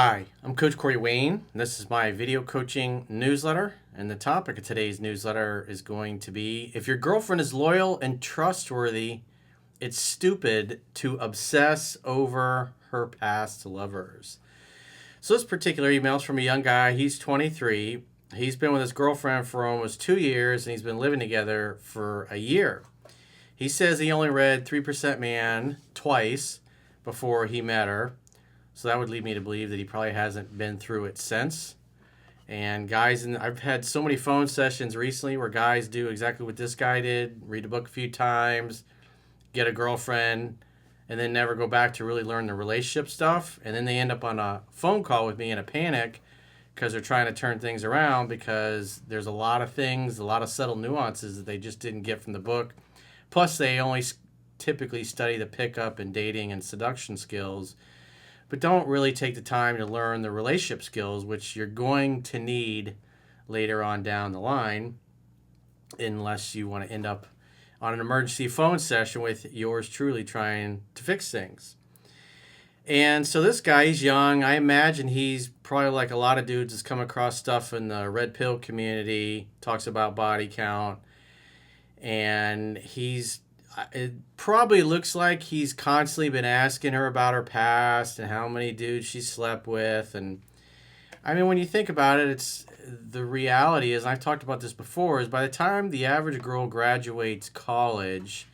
Hi, I'm Coach Corey Wayne, and this is my video coaching newsletter. And the topic of today's newsletter is going to be if your girlfriend is loyal and trustworthy, it's stupid to obsess over her past lovers. So, this particular email is from a young guy. He's 23. He's been with his girlfriend for almost 2 years, and he's been living together for a year. He says he only read 3% Man twice before he met her. So that would lead me to believe that he probably hasn't been through it since. And guys, I've had so many phone sessions recently where guys do exactly what this guy did, read a book a few times, get a girlfriend, and then never go back to really learn the relationship stuff. And then they end up on a phone call with me in a panic because they're trying to turn things around because there's a lot of things, a lot of subtle nuances that they just didn't get from the book. Plus, they only typically study the pickup and dating and seduction skills, but don't really take the time to learn the relationship skills, which you're going to need later on down the line, unless you want to end up on an emergency phone session with yours truly trying to fix things. And so this guy, he's young. I imagine he's probably like a lot of dudes that's come across stuff in the red pill community, talks about body count, and it probably looks like he's constantly been asking her about her past and how many dudes she slept with. And I mean, when you think about it, it's the reality is, and I've talked about this before, is by the time the average girl graduates college,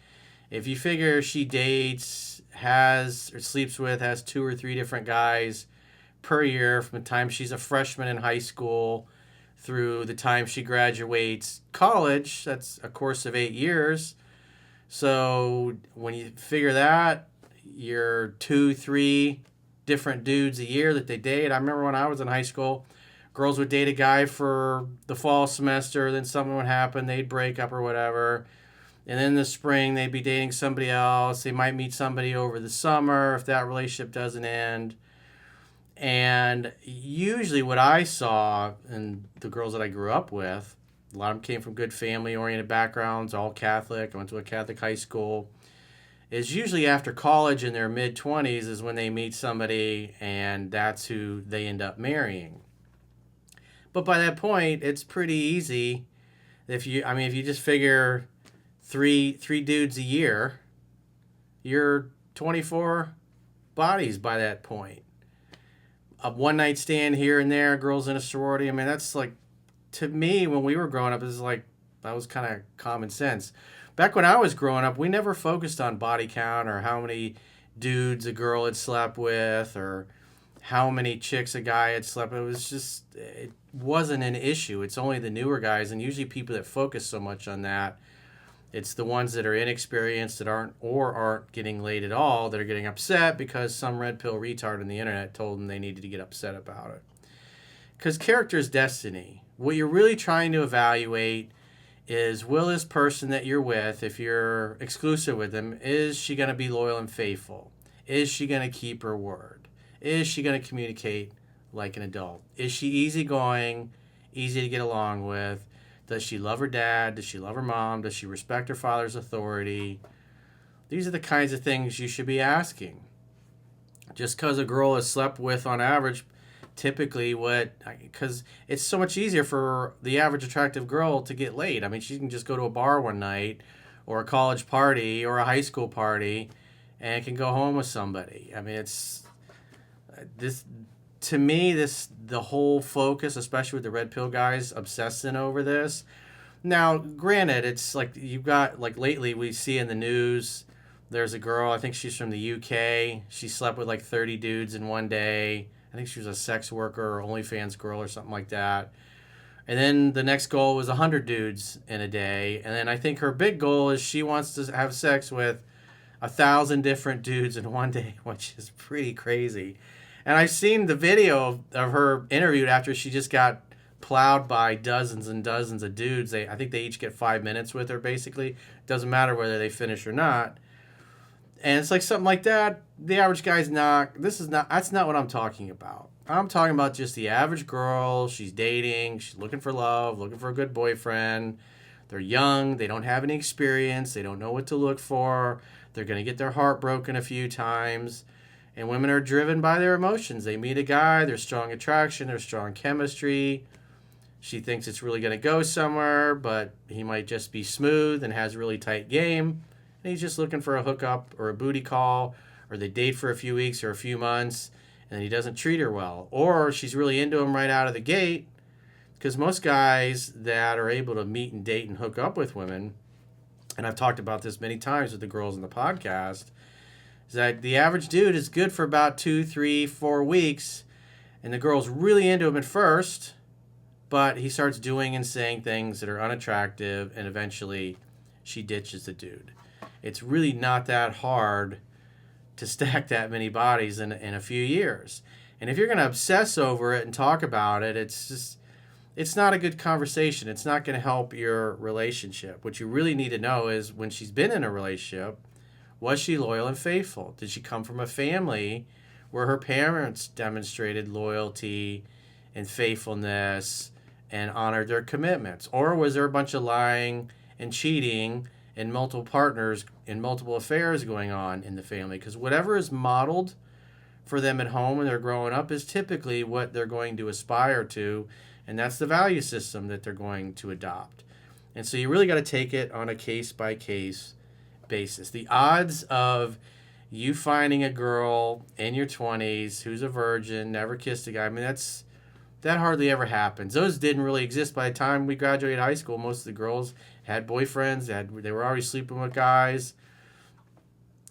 if you figure she dates, has or sleeps with, has 2 or 3 different guys per year from the time she's a freshman in high school through the time she graduates college, that's a course of 8 years. So when you figure that, you're 2, 3 different dudes a year that they date. I remember when I was in high school, girls would date a guy for the fall semester, then something would happen, they'd break up or whatever. And then in the spring, they'd be dating somebody else. They might meet somebody over the summer if that relationship doesn't end. And usually what I saw in the girls that I grew up with, a lot of them came from good family-oriented backgrounds, all Catholic. I went to a Catholic high school. Is usually after college in their mid-20s is when they meet somebody, and that's who they end up marrying. But by that point, it's pretty easy. If you just figure three dudes a year, you're 24 bodies by that point. A one-night stand here and there, girls in a sorority. I mean, that's like, to me, when we were growing up, that was kind of common sense. Back when I was growing up, we never focused on body count or how many dudes a girl had slept with or how many chicks a guy had slept with. It wasn't an issue. It's only the newer guys, and usually people that focus so much on that, it's the ones that are inexperienced that aren't getting laid at all that are getting upset because some red pill retard on the internet told them they needed to get upset about it. Because character is destiny. What you're really trying to evaluate is, will this person that you're with, if you're exclusive with them, is she going to be loyal and faithful? Is she going to keep her word? Is she going to communicate like an adult? Is she easygoing, easy to get along with? Does she love her dad? Does she love her mom? Does she respect her father's authority? These are the kinds of things you should be asking. Just because a girl has slept with, on average, typically because it's so much easier for the average attractive girl to get laid. I mean, she can just go to a bar one night or a college party or a high school party and can go home with somebody. I mean, to me, the whole focus, especially with the red pill guys obsessing over this. Now, granted, it's like you've got, like lately we see in the news, there's a girl, I think she's from the UK. She slept with like 30 dudes in one day. I think she was a sex worker or OnlyFans girl or something like that. And then the next goal was 100 dudes in a day. And then I think her big goal is she wants to have sex with 1,000 different dudes in one day, which is pretty crazy. And I've seen the video of her interviewed after she just got plowed by dozens and dozens of dudes. I think they each get 5 minutes with her, basically. Doesn't matter whether they finish or not. And it's like something like that. The average guy's that's not what I'm talking about. I'm talking about just the average girl. She's dating. She's looking for love, looking for a good boyfriend. They're young. They don't have any experience. They don't know what to look for. They're going to get their heart broken a few times. And women are driven by their emotions. They meet a guy, there's strong attraction, there's strong chemistry. She thinks it's really going to go somewhere, but he might just be smooth and has a really tight game. And he's just looking for a hookup or a booty call, or they date for a few weeks or a few months, and he doesn't treat her well. Or she's really into him right out of the gate, because most guys that are able to meet and date and hook up with women, and I've talked about this many times with the girls in the podcast, is that the average dude is good for about 2, 3, 4 weeks, and the girl's really into him at first, but he starts doing and saying things that are unattractive, and eventually she ditches the dude. It's really not that hard to stack that many bodies in a few years. And if you're going to obsess over it and talk about it, it's not a good conversation. It's not going to help your relationship. What you really need to know is, when she's been in a relationship, was she loyal and faithful? Did she come from a family where her parents demonstrated loyalty and faithfulness and honored their commitments? Or was there a bunch of lying and cheating and multiple partners and multiple affairs going on in the family? Because whatever is modeled for them at home when they're growing up is typically what they're going to aspire to, and that's the value system that they're going to adopt. And so you really got to take it on a case-by-case basis. The odds of you finding a girl in your 20s who's a virgin, never kissed a guy, I mean, that hardly ever happens. Those didn't really exist by the time we graduated high school. Most of the girls had boyfriends. They were already sleeping with guys.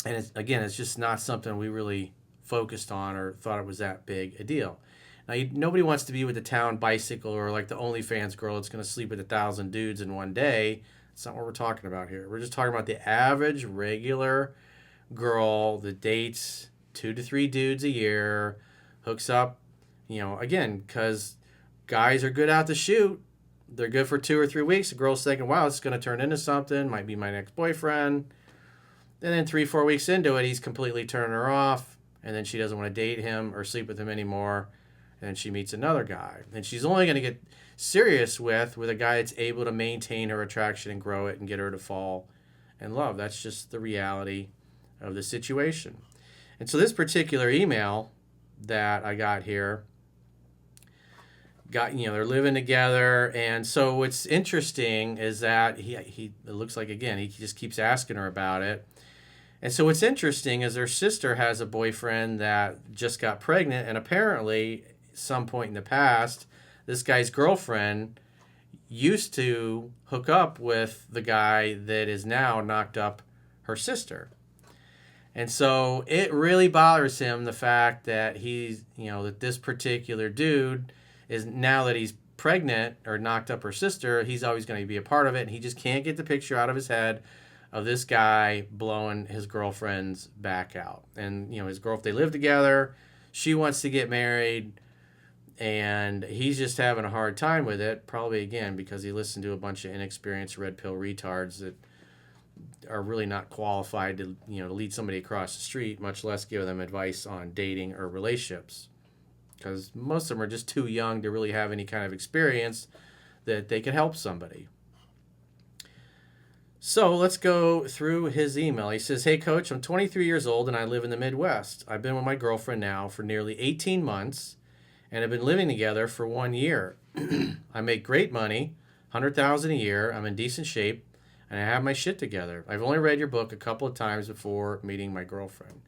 And it's just not something we really focused on or thought it was that big a deal. Now, nobody wants to be with the town bicycle or like the OnlyFans girl that's going to sleep with 1,000 dudes in one day. That's not what we're talking about here. We're just talking about the average, regular girl that dates 2 to 3 dudes a year, hooks up, again, because guys are good out to shoot. They're good for 2 or 3 weeks. The girl's thinking, wow, this is going to turn into something. Might be my next boyfriend. And then 3, 4 weeks into it, he's completely turning her off. And then she doesn't want to date him or sleep with him anymore. And then she meets another guy. And she's only going to get serious with a guy that's able to maintain her attraction and grow it and get her to fall in love. That's just the reality of the situation. And so this particular email that I got here, they're living together. And so what's interesting is that he it looks like, again, he just keeps asking her about it. And so what's interesting is her sister has a boyfriend that just got pregnant, and apparently some point in the past, this guy's girlfriend used to hook up with the guy that is now knocked up her sister. And so it really bothers him, the fact that that this particular dude is, now that he's pregnant or knocked up her sister, he's always going to be a part of it. And he just can't get the picture out of his head of this guy blowing his girlfriend's back out. And, his girlfriend, they live together. She wants to get married. And he's just having a hard time with it, probably, again, because he listened to a bunch of inexperienced red pill retards that are really not qualified to lead somebody across the street, much less give them advice on dating or relationships, because most of them are just too young to really have any kind of experience that they could help somebody. So let's go through his email. He says, "Hey coach, I'm 23 years old and I live in the Midwest. I've been with my girlfriend now for nearly 18 months and have been living together for 1 year. I make great money, $100,000 a year. I'm in decent shape and I have my shit together. I've only read your book a couple of times before meeting my girlfriend."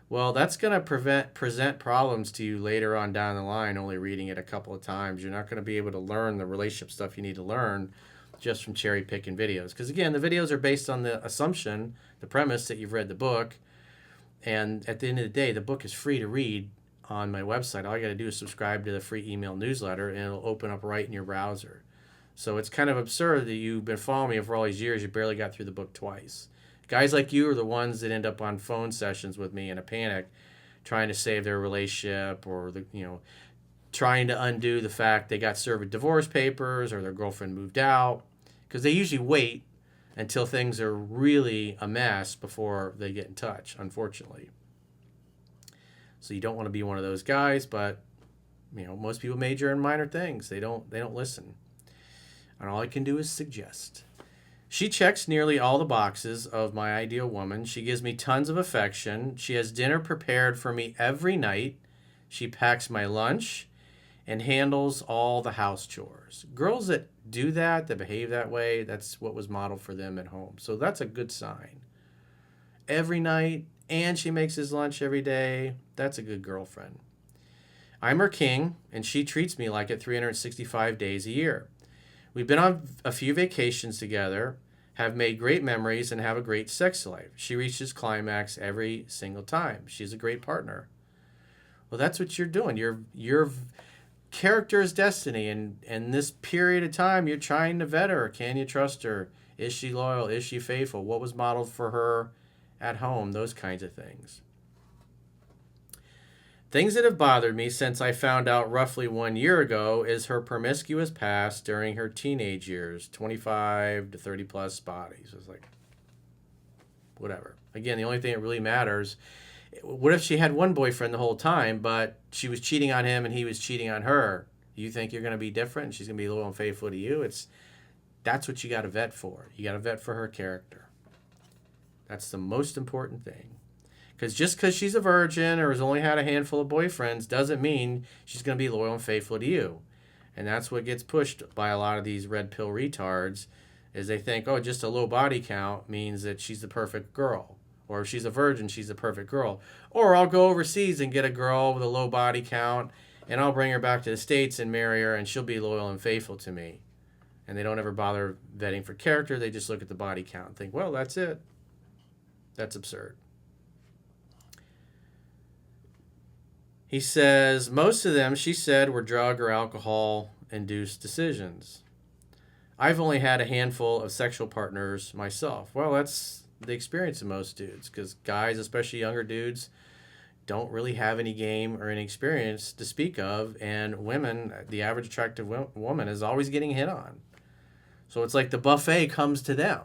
Well, that's going to present problems to you later on down the line, only reading it a couple of times. You're not going to be able to learn the relationship stuff you need to learn just from cherry picking videos. Because again, the videos are based on the assumption, the premise that you've read the book. And at the end of the day, the book is free to read on my website. All you got to do is subscribe to the free email newsletter and it'll open up right in your browser. So it's kind of absurd that you've been following me for all these years. You barely got through the book twice. Guys like you are the ones that end up on phone sessions with me in a panic, trying to save their relationship, or trying to undo the fact they got served with divorce papers or their girlfriend moved out, because they usually wait until things are really a mess before they get in touch, unfortunately. So you don't want to be one of those guys, but most people major in minor things. They don't listen. And all I can do is suggest. She checks nearly all the boxes of my ideal woman. She gives me tons of affection. She has dinner prepared for me every night. She packs my lunch and handles all the house chores. Girls that do that, that behave that way, that's what was modeled for them at home. So that's a good sign. Every night, and she makes his lunch every day. That's a good girlfriend. I'm her king, and she treats me like it 365 days a year. We've been on a few vacations together, have made great memories, and have a great sex life. She reaches climax every single time. She's a great partner. Well, that's what you're doing. Your character is destiny, and in this period of time, you're trying to vet her. Can you trust her? Is she loyal? Is she faithful? What was modeled for her at home? Those kinds of things. Things that have bothered me since I found out roughly 1 year ago is her promiscuous past during her teenage years, 25 to 30 plus bodies. It's like, whatever. Again, the only thing that really matters, what if she had one boyfriend the whole time, but she was cheating on him and he was cheating on her? You think you're going to be different and she's going to be loyal and faithful to you? That's what you got to vet for. You got to vet for her character. That's the most important thing. Because just because she's a virgin or has only had a handful of boyfriends doesn't mean she's going to be loyal and faithful to you. And that's what gets pushed by a lot of these red pill retards, is they think, oh, just a low body count means that she's the perfect girl. Or if she's a virgin, she's the perfect girl. Or I'll go overseas and get a girl with a low body count, and I'll bring her back to the States and marry her, and she'll be loyal and faithful to me. And they don't ever bother vetting for character. They just look at the body count and think, well, that's it. That's absurd. He says, most of them, she said, were drug or alcohol-induced decisions. I've only had a handful of sexual partners myself. Well, that's the experience of most dudes, because guys, especially younger dudes, don't really have any game or any experience to speak of, and women, the average attractive woman, is always getting hit on. So it's like the buffet comes to them.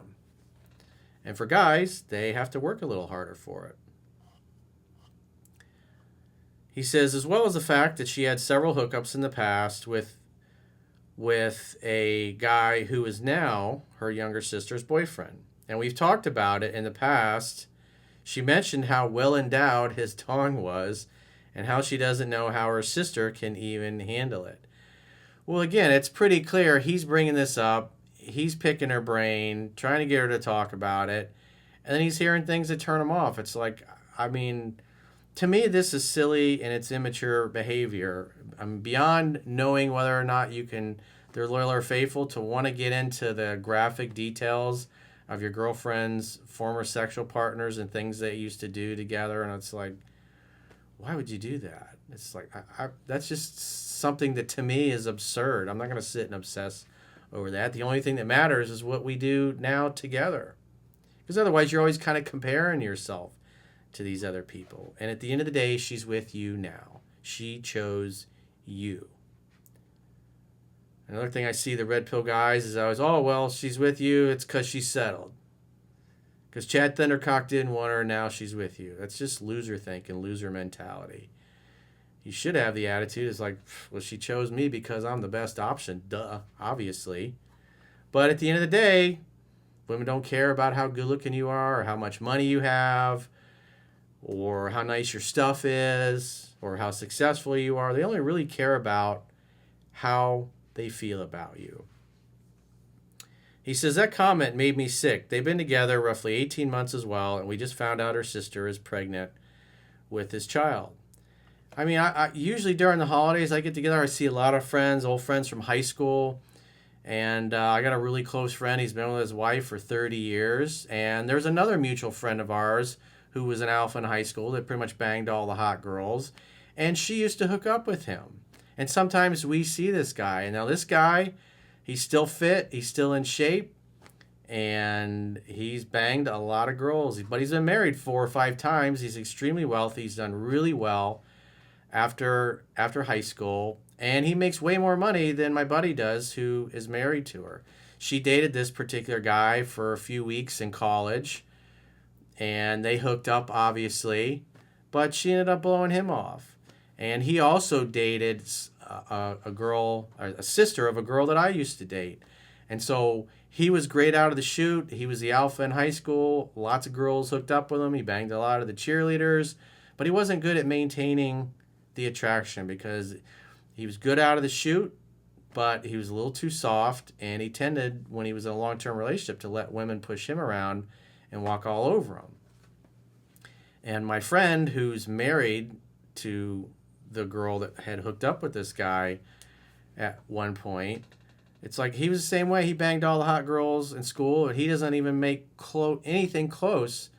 And for guys, they have to work a little harder for it. He says, as well as the fact that she had several hookups in the past with a guy who is now her younger sister's boyfriend. And we've talked about it in the past. She mentioned how well endowed his tongue was and how she doesn't know how her sister can even handle it. Well, again, it's pretty clear he's bringing this up. He's picking her brain, trying to get her to talk about it. And then he's hearing things that turn him off. It's like, I mean, to me, this is silly and it's immature behavior. I'm beyond knowing whether or not they're loyal or faithful, to want to get into the graphic details of your girlfriend's former sexual partners and things they used to do together. And it's like, why would you do that? It's like, that's just something that to me is absurd. I'm not going to sit and obsess over that. The only thing that matters is what we do now together. Because otherwise you're always kind of comparing yourself to these other people. And at the end of the day, she's with you now. She chose you. Another thing I see the red pill guys is always, oh, well, she's with you. It's because she's settled. Because Chad Thundercock didn't want her, now she's with you. That's just loser thinking, loser mentality. You should have the attitude, it's like, well, she chose me because I'm the best option. Duh, obviously. But at the end of the day, women don't care about how good looking you are or how much money you have or how nice your stuff is or how successful you are. They only really care about how they feel about you. He says, that comment made me sick. They've been together roughly 18 months as well, and we just found out her sister is pregnant with his child. I mean, I usually during the holidays, I get together, I see a lot of friends, old friends from high school, and I got a really close friend. He's been with his wife for 30 years, and there's another mutual friend of ours who was an alpha in high school that pretty much banged all the hot girls, and she used to hook up with him. And sometimes we see this guy, and now this guy, he's still fit, he's still in shape, and he's banged a lot of girls, but he's been married 4 or 5 times. He's extremely wealthy. He's done really well after high school, and he makes way more money than my buddy does, who is married to her. She dated this particular guy for a few weeks in college, and they hooked up, obviously, but she ended up blowing him off. And he also dated a girl, a sister of a girl that I used to date. And so he was great out of the chute. He was the alpha in high school. Lots of girls hooked up with him. He banged a lot of the cheerleaders, but he wasn't good at maintaining the attraction because he was good out of the chute, but he was a little too soft, and he tended, when he was in a long-term relationship, to let women push him around and walk all over him. And my friend, who's married to the girl that had hooked up with this guy at one point, it's like he was the same way. He banged all the hot girls in school, and he doesn't even make anything close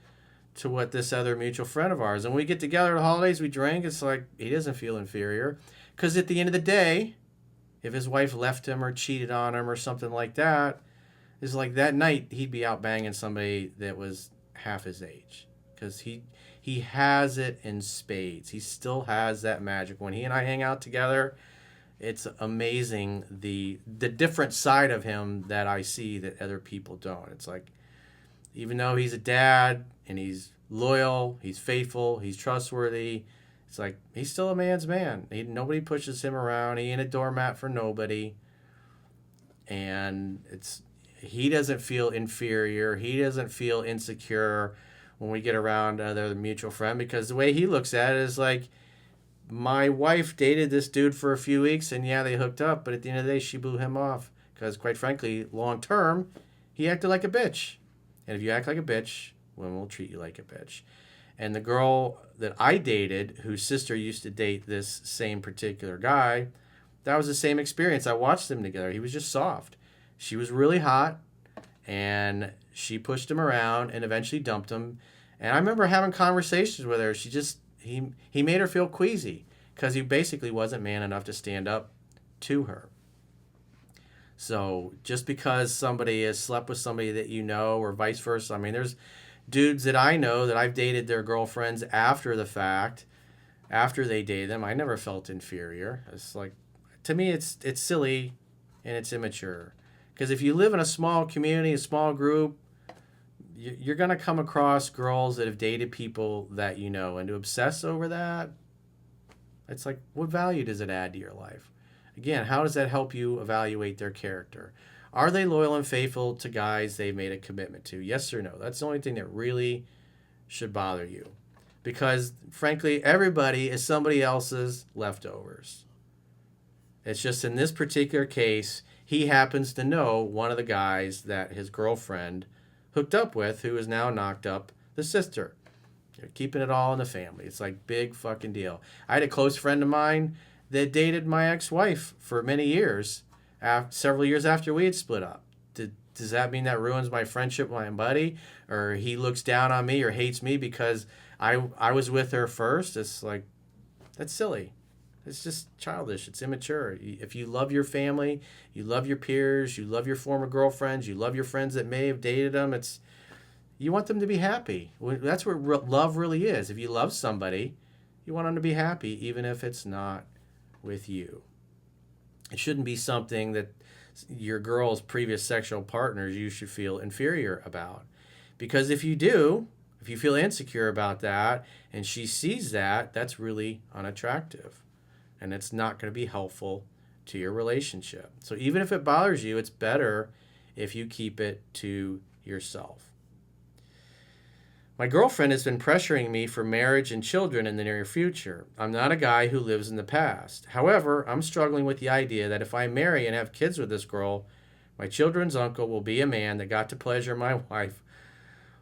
to what this other mutual friend of ours. And when we get together at the holidays, we drink. It's like he doesn't feel inferior. Because at the end of the day, if his wife left him or cheated on him or something like that, it's like that night he'd be out banging somebody that was half his age. Because he has it in spades. He still has that magic. When he and I hang out together, it's amazing the different side of him that I see that other people don't. It's like, even though he's a dad and he's loyal, he's faithful, he's trustworthy, it's like he's still a man's man. Nobody pushes him around. He ain't a doormat for nobody. And he doesn't feel inferior. He doesn't feel insecure when we get around their mutual friend, because the way he looks at it is like, my wife dated this dude for a few weeks, and yeah, they hooked up, but at the end of the day, she blew him off because, quite frankly, long term, he acted like a bitch. And if you act like a bitch, women will treat you like a bitch. And the girl that I dated, whose sister used to date this same particular guy, that was the same experience. I watched them together. He was just soft. She was really hot, and she pushed him around and eventually dumped him. And I remember having conversations with her. He made her feel queasy because he basically wasn't man enough to stand up to her. So just because somebody has slept with somebody that you know, or vice versa. I mean, there's dudes that I know that I've dated their girlfriends after the fact, after they dated them. I never felt inferior. It's like, to me, it's silly and it's immature. Because if you live in a small community, a small group, you're going to come across girls that have dated people that you know. And to obsess over that, it's like, what value does it add to your life? Again, how does that help you evaluate their character? Are they loyal and faithful to guys they've made a commitment to? Yes or no? That's the only thing that really should bother you. Because, frankly, everybody is somebody else's leftovers. It's just in this particular case, he happens to know one of the guys that his girlfriend hooked up with, who has now knocked up the sister. You're keeping it all in the family. It's like big fucking deal. I had a close friend of mine that dated my ex-wife for many years, several years after we had split up. Does that mean that ruins my friendship with my buddy? Or he looks down on me or hates me because I was with her first? It's like, that's silly. It's just childish. It's immature. If you love your family, you love your peers, you love your former girlfriends, you love your friends that may have dated them, you want them to be happy. That's what love really is. If you love somebody, you want them to be happy, even if it's not with you. It shouldn't be something that your girl's previous sexual partners you should feel inferior about. Because if you do, if you feel insecure about that and she sees that, that's really unattractive. And it's not going to be helpful to your relationship. So even if it bothers you, it's better if you keep it to yourself. My girlfriend has been pressuring me for marriage and children in the near future. I'm not a guy who lives in the past. However, I'm struggling with the idea that if I marry and have kids with this girl, my children's uncle will be a man that got to pleasure my wife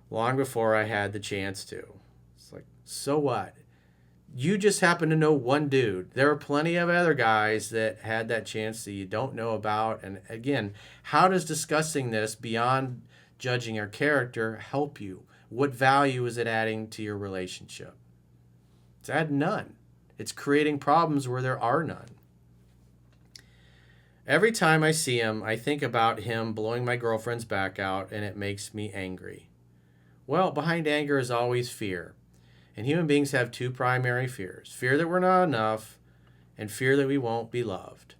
long before I had the chance to. It's like, so what? You just happen to know one dude. There are plenty of other guys that had that chance that you don't know about. And again, how does discussing this beyond judging your character help you? What value is it adding to your relationship? It's adding none. It's creating problems where there are none. Every time I see him, I think about him blowing my girlfriend's back out, and it makes me angry. Well, behind anger is always fear. And human beings have two primary fears. Fear that we're not enough, and fear that we won't be loved.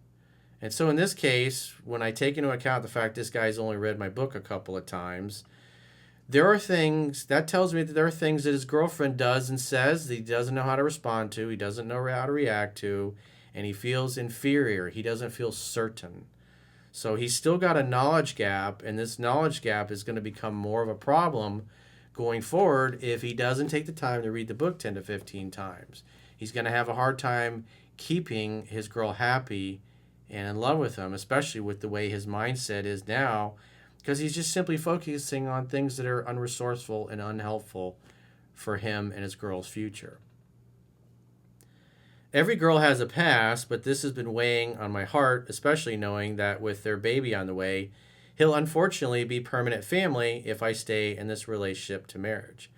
And so in this case, when I take into account the fact this guy's only read my book a couple of times, there are things, that tells me that there are things that his girlfriend does and says that he doesn't know how to respond to, he doesn't know how to react to, and he feels inferior. He doesn't feel certain. So he's still got a knowledge gap, and this knowledge gap is going to become more of a problem going forward if he doesn't take the time to read the book 10 to 15 times. He's going to have a hard time keeping his girl happy and in love with him, especially with the way his mindset is now, because he's just simply focusing on things that are unresourceful and unhelpful for him and his girl's future. Every girl has a past, but this has been weighing on my heart, especially knowing that with their baby on the way, he'll unfortunately be permanent family if I stay in this relationship to marriage.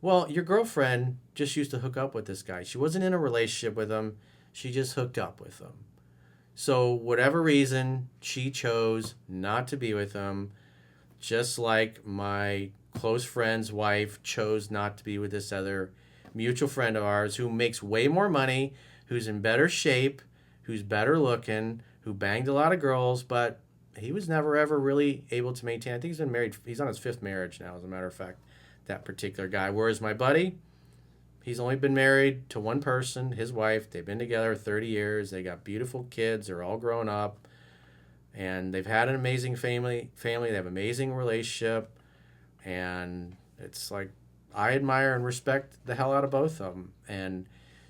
Well, your girlfriend just used to hook up with this guy. She wasn't in a relationship with him. She just hooked up with him. So whatever reason, she chose not to be with him, just like my close friend's wife chose not to be with this other mutual friend of ours who makes way more money, who's in better shape, who's better looking, who banged a lot of girls, but he was never ever really able to maintain. I think he's been married. He's on his 5th marriage now, as a matter of fact, that particular guy. Whereas my buddy, he's only been married to one person, his wife. They've been together 30 years. They got beautiful kids. They're all grown up. And they've had an amazing family. They have an amazing relationship. And it's like, I admire and respect the hell out of both of them. And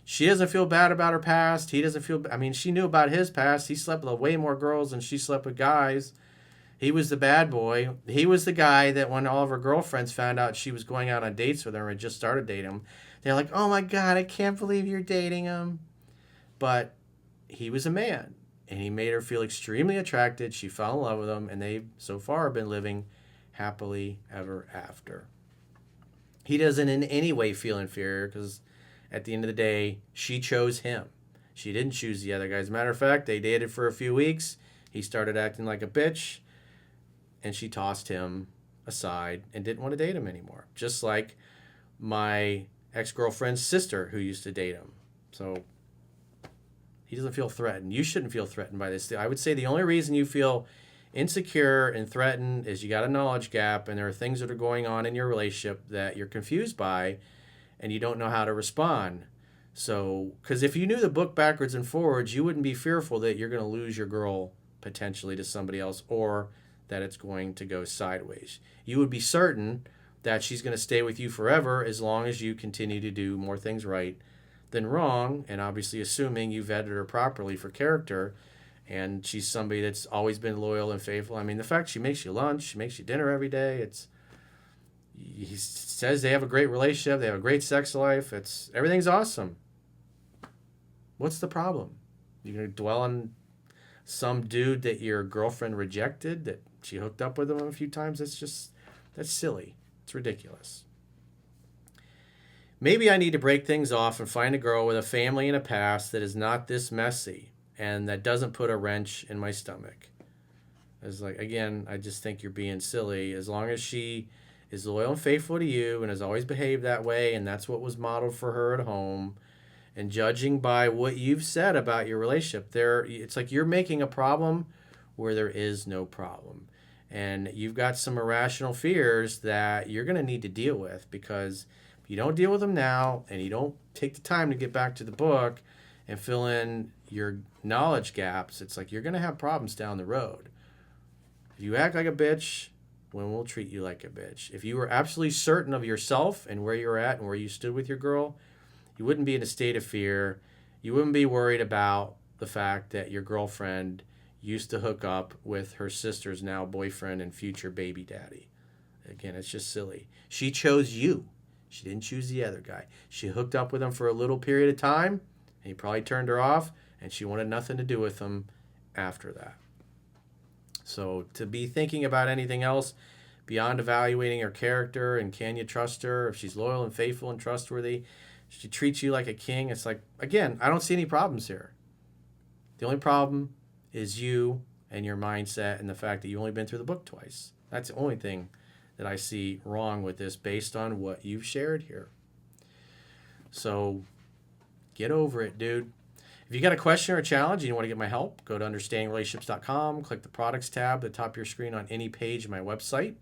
she doesn't feel bad about her past. He doesn't feel, I mean, she knew about his past. He slept with way more girls than she slept with guys. He was the bad boy. He was the guy that when all of her girlfriends found out she was going out on dates with him or had just started dating him, they're like, oh my God, I can't believe you're dating him. But he was a man, and he made her feel extremely attracted. She fell in love with him, and they so far have been living happily ever after. He doesn't in any way feel inferior because at the end of the day, she chose him. She didn't choose the other guy. As a matter of fact, they dated for a few weeks. He started acting like a bitch, and she tossed him aside and didn't want to date him anymore. Just like my ex-girlfriend's sister who used to date him. So he doesn't feel threatened. You shouldn't feel threatened by this. I would say the only reason you feel insecure and threatened is you got a knowledge gap and there are things that are going on in your relationship that you're confused by and you don't know how to respond. So, because if you knew the book backwards and forwards, you wouldn't be fearful that you're going to lose your girl potentially to somebody else or that it's going to go sideways. You would be certain that she's going to stay with you forever as long as you continue to do more things right than wrong, and obviously assuming you vetted her properly for character and she's somebody that's always been loyal and faithful. I mean, the fact she makes you lunch, she makes you dinner every day, he says they have a great relationship, they have a great sex life, everything's awesome. What's the problem? You're going to dwell on some dude that your girlfriend rejected, that she hooked up with him a few times? That's silly. It's ridiculous. Maybe I need to break things off and find a girl with a family and a past that is not this messy and that doesn't put a wrench in my stomach. It's like, again, I just think you're being silly. As long as she is loyal and faithful to you and has always behaved that way, and that's what was modeled for her at home, and judging by what you've said about your relationship, it's like you're making a problem where there is no problem. And you've got some irrational fears that you're going to need to deal with, because if you don't deal with them now and you don't take the time to get back to the book and fill in your knowledge gaps, it's like you're going to have problems down the road. If you act like a bitch, women will treat you like a bitch. If you were absolutely certain of yourself and where you're at and where you stood with your girl, you wouldn't be in a state of fear. You wouldn't be worried about the fact that your girlfriend used to hook up with her sister's now boyfriend and future baby daddy. Again, it's just silly. She chose you. She didn't choose the other guy. She hooked up with him for a little period of time, and he probably turned her off, and she wanted nothing to do with him after that. So to be thinking about anything else beyond evaluating her character and can you trust her, if she's loyal and faithful and trustworthy, she treats you like a king, it's like, again, I don't see any problems here. The only problem is you and your mindset and the fact that you've only been through the book twice. That's the only thing that I see wrong with this based on what you've shared here. So get over it, dude. If you got a question or a challenge and you want to get my help, go to understandingrelationships.com, click the products tab at the top of your screen on any page of my website,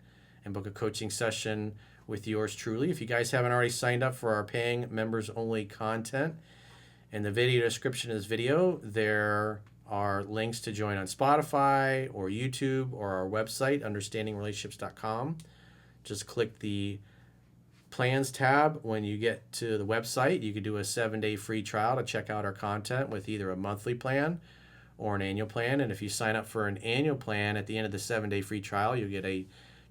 and book a coaching session with yours truly. If you guys haven't already signed up for our paying members only content, in the video description of this video, there are links to join on Spotify or YouTube or our website, understandingrelationships.com. Just click the plans tab when you get to the website. You can do a 7-day free trial to check out our content with either a monthly plan or an annual plan. And if you sign up for an annual plan at the end of the 7-day free trial, you'll get a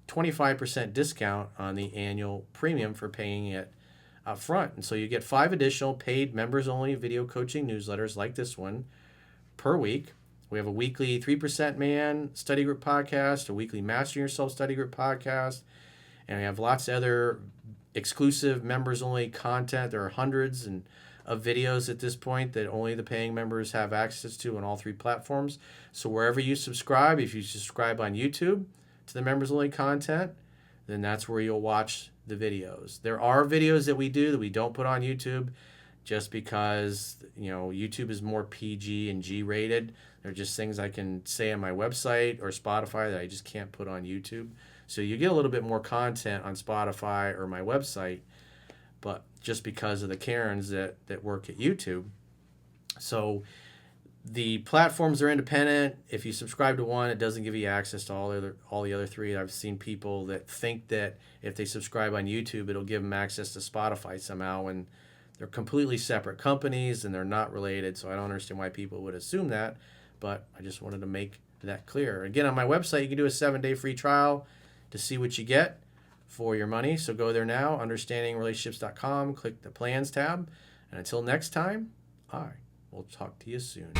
25% discount on the annual premium for paying it up front. And so you get 5 additional paid members only video coaching newsletters like this one per week. We have a weekly 3% Man study group podcast, a weekly Mastering Yourself study group podcast, and we have lots of other exclusive members only content. There are hundreds of videos at this point that only the paying members have access to on all 3 platforms. So wherever you subscribe, if you subscribe on YouTube to the members only content, then that's where you'll watch the videos. There are videos that we do that we don't put on YouTube just because, YouTube is more PG and G rated. They're just things I can say on my website or Spotify that I just can't put on YouTube. So you get a little bit more content on Spotify or my website, but just because of the Karens that work at YouTube. So the platforms are independent. If you subscribe to one, it doesn't give you access to all the other 3. I've seen people that think that if they subscribe on YouTube, it'll give them access to Spotify somehow, and they're completely separate companies and they're not related. So I don't understand why people would assume that, but I just wanted to make that clear. Again, on my website, you can do a 7-day free trial to see what you get for your money. So go there now, understandingrelationships.com, click the plans tab. And until next time, I will talk to you soon.